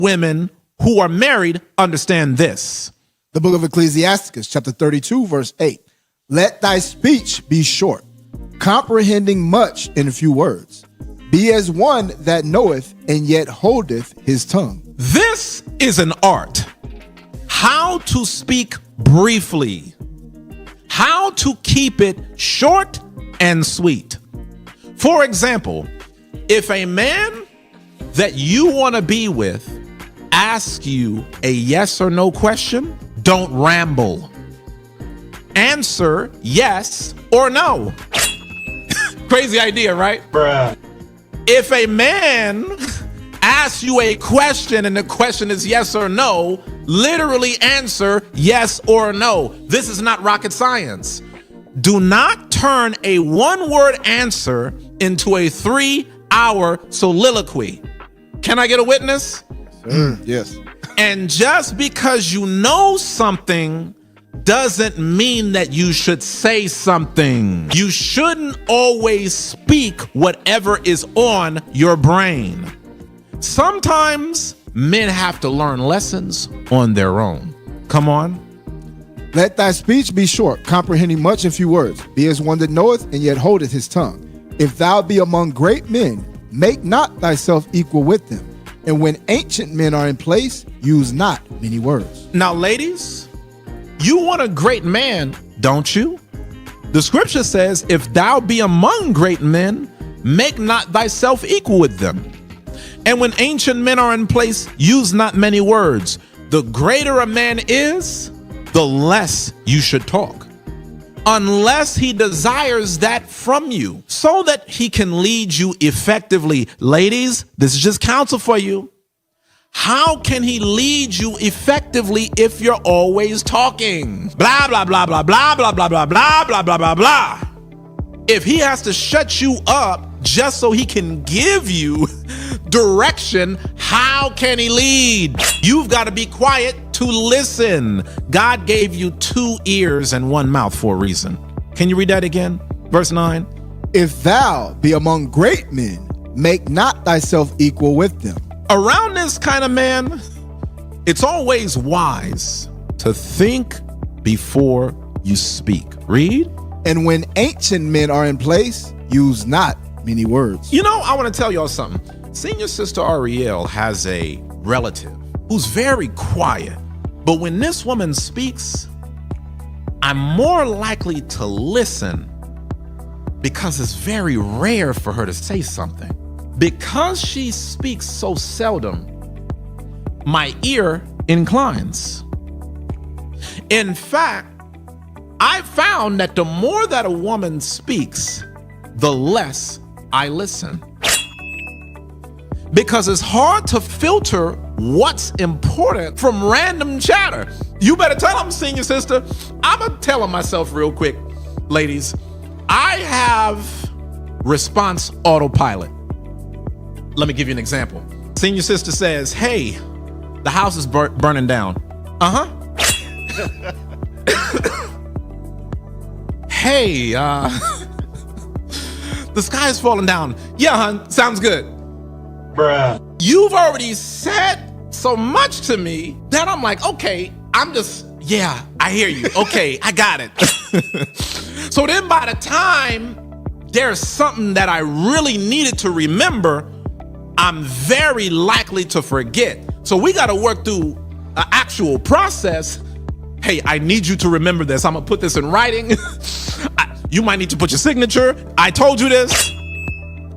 women who are married understand this. The book of Ecclesiasticus, chapter 32, verse 8. Let thy speech be short, comprehending much in few words. Be as one that knoweth and yet holdeth his tongue. This is an art. How to speak briefly. How to keep it short and sweet. For example, if a man that you want to be with asks you a yes or no question, don't ramble. Answer yes or no. Crazy idea, right? Bruh. If a man asks you a question and the question is yes or no, literally answer yes or no. This is not rocket science. Do not turn a one-word answer into a 3-hour soliloquy. Can I get a witness? Yes. And just because you know something doesn't mean that you should say something. You shouldn't always speak whatever is on your brain. Sometimes men have to learn lessons on their own. Come on. Let thy speech be short, comprehending much in few words. Be as one that knoweth and yet holdeth his tongue. If thou be among great men, make not thyself equal with them. And when ancient men are in place, use not many words. Now, ladies, you want a great man, don't you? The scripture says, if thou be among great men, make not thyself equal with them. And when ancient men are in place, use not many words. The greater a man is, the less you should talk. Unless he desires that from you so that he can lead you effectively. Ladies, this is just counsel for you. How can he lead you effectively if you're always talking? Blah, blah, blah, blah, blah, blah, blah, blah, blah, blah, blah, blah, blah. If he has to shut you up just so he can give you direction, how can he lead? You've got to be quiet to listen. God gave you 2 ears and 1 mouth for a reason. Can you read that again? Verse 9. If thou be among great men, make not thyself equal with them. Around this kind of man, it's always wise to think before you speak. Read. And when ancient men are in place, use not many words. You know, I want to tell y'all something. Senior Sister Ariel has a relative who's very quiet. But when this woman speaks, I'm more likely to listen because it's very rare for her to say something. Because she speaks so seldom, my ear inclines. In fact, I found that the more that a woman speaks, the less I listen. Because it's hard to filter what's important from random chatter. You better tell them, senior sister. I'm telling myself real quick, ladies, I have response autopilot. Let me give you an example. Senior sister says, hey, the house is burning down. Hey, the sky is falling down. Yeah, hon, sounds good. Bruh. You've already said so much to me that I'm like, okay, yeah, I hear you. Okay, I got it. So then by the time there's something that I really needed to remember, I'm very likely to forget. So we got to work through an actual process. Hey, I need you to remember this. I'm going to put this in writing. You might need to put your signature. I told you this.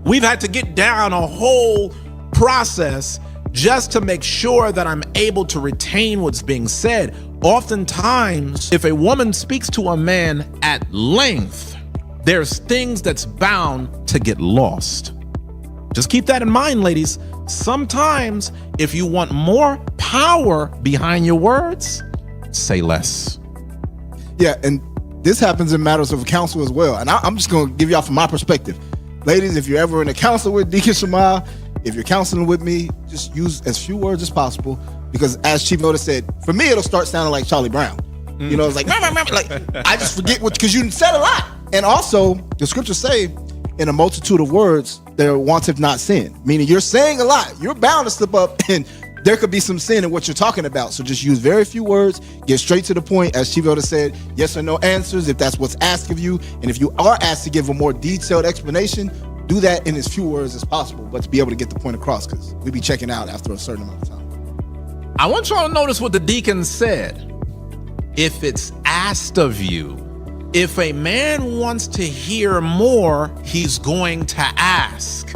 We've had to get down a whole process just to make sure that I'm able to retain what's being said. Oftentimes, if a woman speaks to a man at length, there's things that's bound to get lost. Just keep that in mind, ladies. Sometimes, if you want more power behind your words, say less. Yeah, and this happens in matters of counsel as well. And I'm just going to give y'all from my perspective. Ladies, if you're ever in a counsel with Deacon Shema, if you're counseling with me, just use as few words as possible. Because as Chief Notice said, for me, it'll start sounding like Charlie Brown. You know, it's like I just forget because you said a lot. And also, the scriptures say, in a multitude of words, there wanteth not sin. Meaning you're saying a lot. You're bound to slip up and there could be some sin in what you're talking about. So just use very few words, get straight to the point. As Chivo said, yes or no answers if that's what's asked of you. And if you are asked to give a more detailed explanation, do that in as few words as possible, but to be able to get the point across, because we be checking out after a certain amount of time. I want y'all to notice what the deacon said. If it's asked of you, if a man wants to hear more, he's going to ask.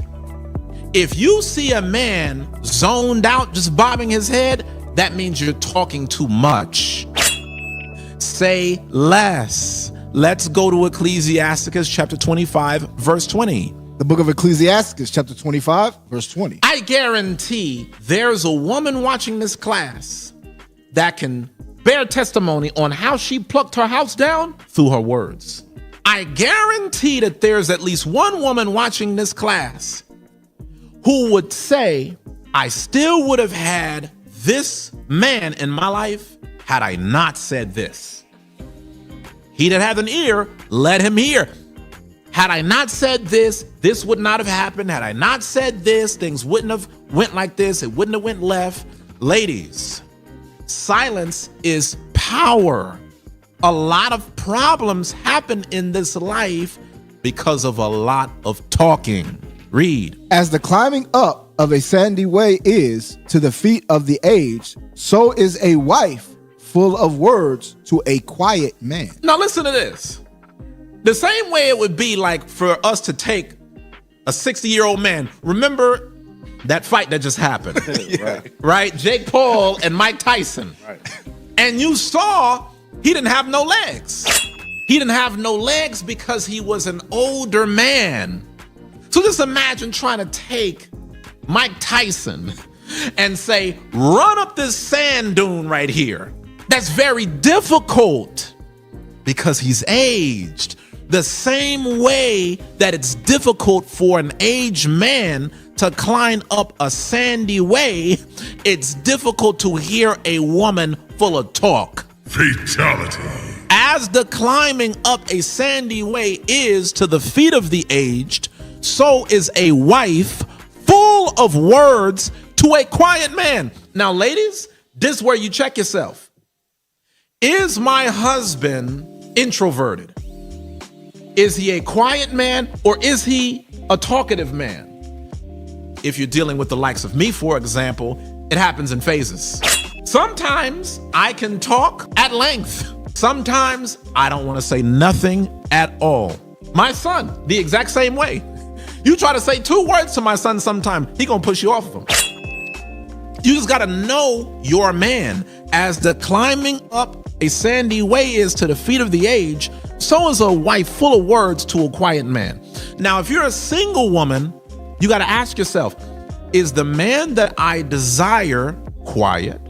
If you see a man zoned out, just bobbing his head, that means you're talking too much. Say less. Let's go to Ecclesiasticus chapter 25, verse 20. The book of Ecclesiasticus chapter 25, verse 20. I guarantee there's a woman watching this class that can bear testimony on how she plucked her house down through her words. I guarantee that there's at least one woman watching this class who would say, I still would have had this man in my life had I not said this. He that hath an ear, let him hear. Had I not said this, this would not have happened. Had I not said this, things wouldn't have went like this. It wouldn't have went left. Ladies, silence is power. A lot of problems happen in this life because of a lot of talking. Read. As the climbing up of a sandy way is to the feet of the aged, so is a wife full of words to a quiet man. Now listen to this. The same way it would be like for us to take a 60-year-old man. Remember that fight that just happened? Yeah. Right? Jake Paul and Mike Tyson. Right. And you saw he didn't have no legs. He didn't have no legs because he was an older man. So just imagine trying to take Mike Tyson and say, run up this sand dune right here. That's very difficult because he's aged. The same way that it's difficult for an aged man to climb up a sandy way, it's difficult to hear a woman full of talk. Fatality. As the climbing up a sandy way is to the feet of the aged, so is a wife full of words to a quiet man. Now, ladies, this is where you check yourself. Is my husband introverted? Is he a quiet man or is he a talkative man? If you're dealing with the likes of me, for example, it happens in phases. Sometimes I can talk at length. Sometimes I don't want to say nothing at all. My son, the exact same way. You try to say 2 words to my son sometime, he gonna push you off of him. You just gotta know your man. As the climbing up a sandy way is to the feet of the aged, so is a wife full of words to a quiet man. Now, if you're a single woman, you gotta ask yourself, is the man that I desire quiet?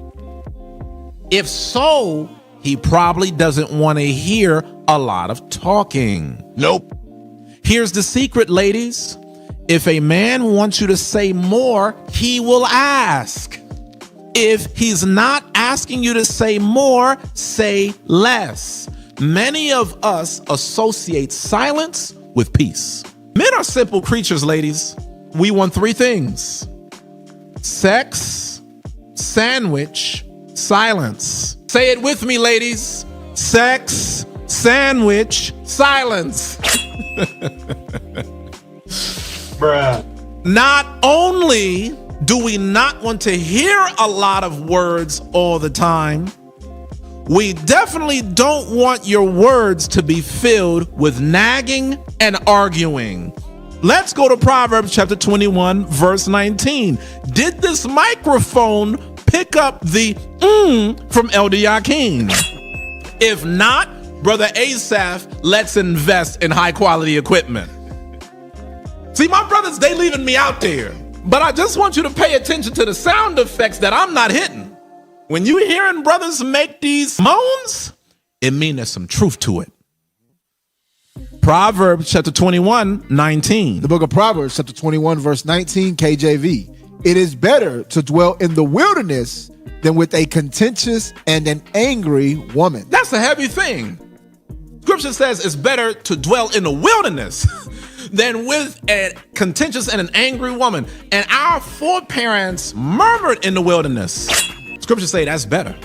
If so, he probably doesn't want to hear a lot of talking. Nope. Here's the secret, ladies. If a man wants you to say more, he will ask. If he's not asking you to say more, say less. Many of us associate silence with peace. Men are simple creatures, ladies. We want 3 things: sex, sandwich, silence. Say it with me, ladies. Sex, sandwich, silence. Bruh. Not only do we not want to hear a lot of words all the time, we definitely don't want your words to be filled with nagging and arguing. Let's go to Proverbs chapter 21, verse 19. Did this microphone pick up the from Elder Yakin? If not, Brother Asaph, let's invest in high quality equipment. See, my brothers, they leaving me out there. But I just want you to pay attention to the sound effects that I'm not hitting. When you hearing brothers make these moans, it means there's some truth to it. Proverbs chapter 21, 19. The book of Proverbs chapter 21, verse 19, KJV. It is better to dwell in the wilderness than with a contentious and an angry woman. That's a heavy thing. Scripture says it's better to dwell in the wilderness. than with a contentious and an angry woman. And our foreparents murmured in the wilderness. Scriptures say that's better.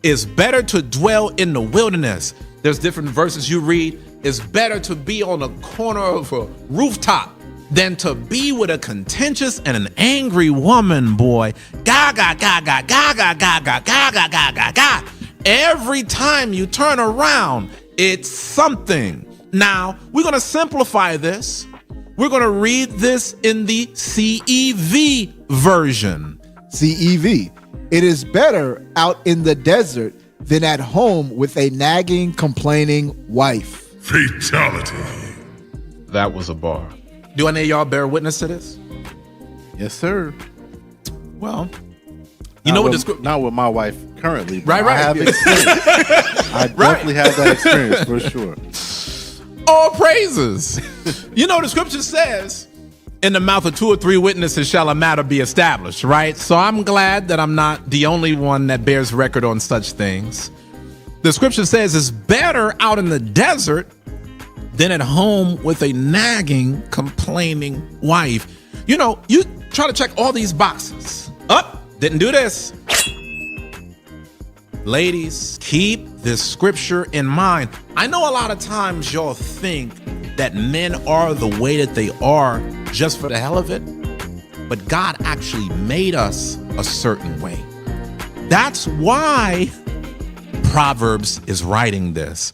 It's better to dwell in the wilderness. There's different verses you read. It's better to be on the corner of a rooftop than to be with a contentious and an angry woman, boy. Gaga, gaga, gaga, gaga, gaga, gaga, gaga. Every time you turn around, it's something. Now, we're going to simplify this. We're going to read this in the CEV version. CEV. It is better out in the desert than at home with a nagging, complaining wife. Fatality. That was a bar. Do any of y'all bear witness to this? Yes, sir. Well, you know what the not with my wife currently, but right. I have experience. I definitely have that experience for sure. All praises. You know, the scripture says, in the mouth of 2 or 3 witnesses shall a matter be established, right? So I'm glad that I'm not the only one that bears record on such things. The scripture says it's better out in the desert than at home with a nagging, complaining wife. You know, you try to check all these boxes. Didn't do this. Ladies, keep this scripture in mind. I know a lot of times y'all think that men are the way that they are just for the hell of it, but God actually made us a certain way. That's why Proverbs is writing this.